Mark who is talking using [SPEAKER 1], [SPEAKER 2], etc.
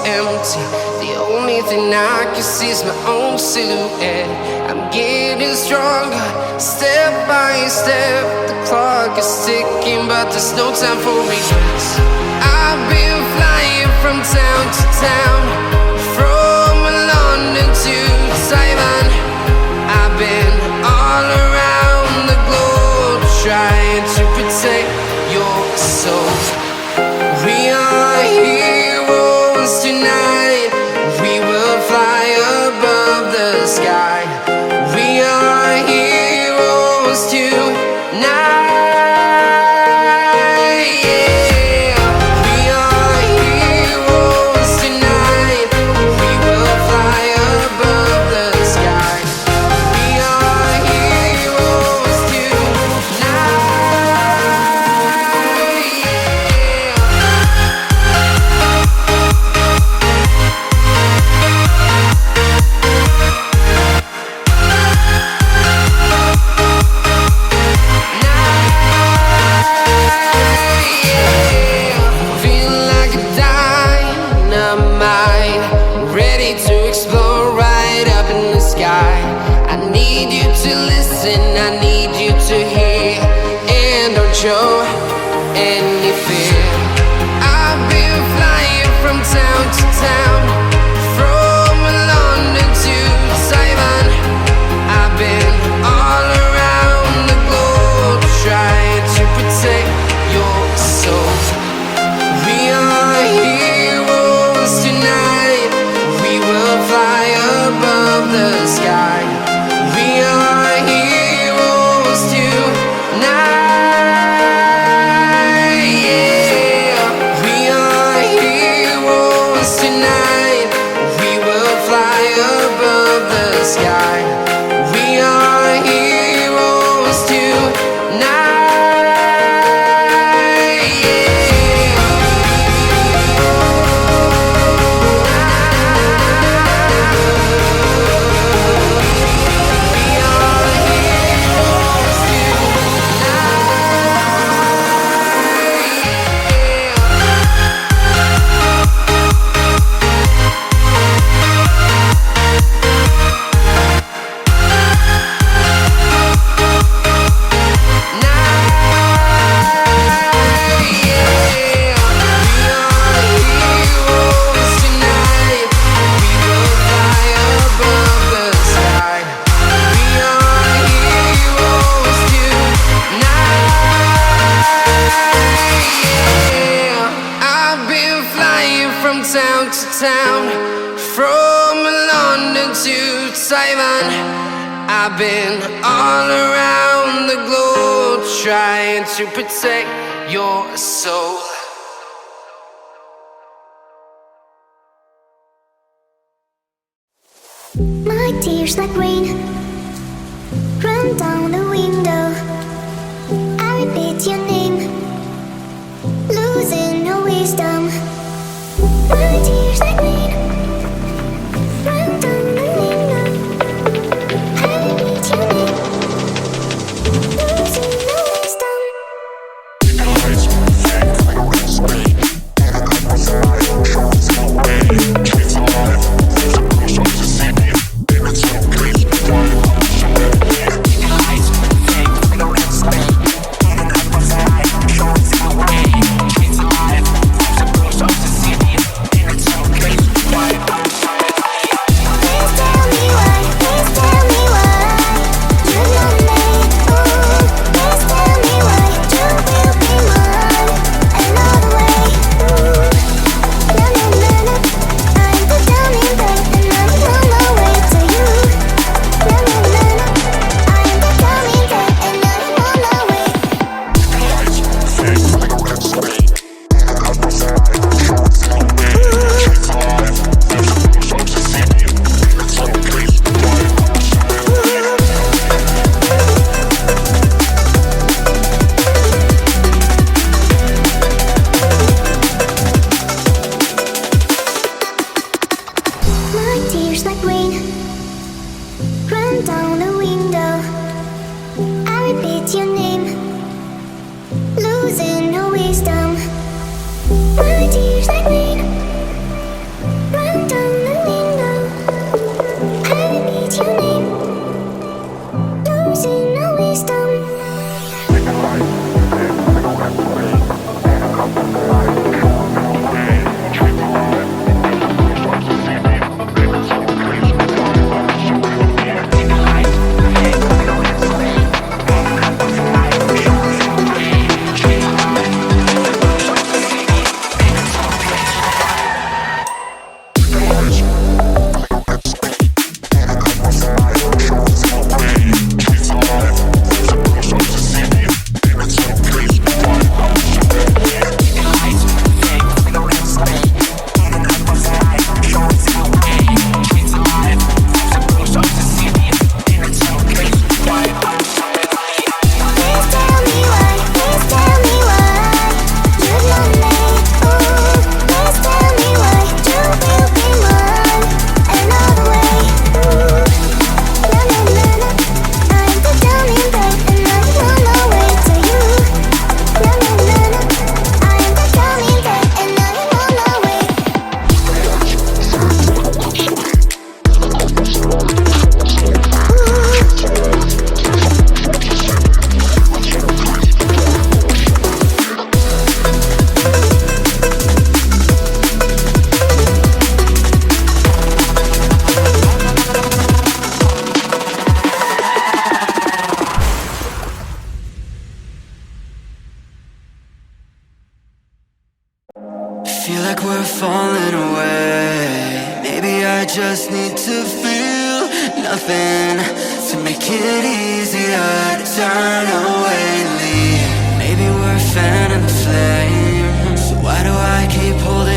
[SPEAKER 1] empty. The only thing I can see is my own silhouette. I'm getting stronger, step by step. The clock is ticking, but there's no time for regrets. I've been flying from town to town, from London to Taiwan. I've been all around the globe, trying to protect your soul. We are heroes tonight. We will fly above the sky. We are heroes tonight. Show any fear. I've been flying from town to town, from London to Taiwan. I've been all around the globe, trying to protect your soul. We are heroes tonight. We will fly above the sky. We are heroes tonight. I've been all around the globe, trying to protect your soul.
[SPEAKER 2] My tears like rain run down the window. I repeat your name, losing no wisdom. My tears like rain run down the window. I repeat your name, losing no wisdom. reach your name, losing no wisdom.
[SPEAKER 1] Feel like we're falling away. Maybe I just need to feel nothing to make it easier to turn away and leave. Maybe we're fanning the flame, so why do I keep holding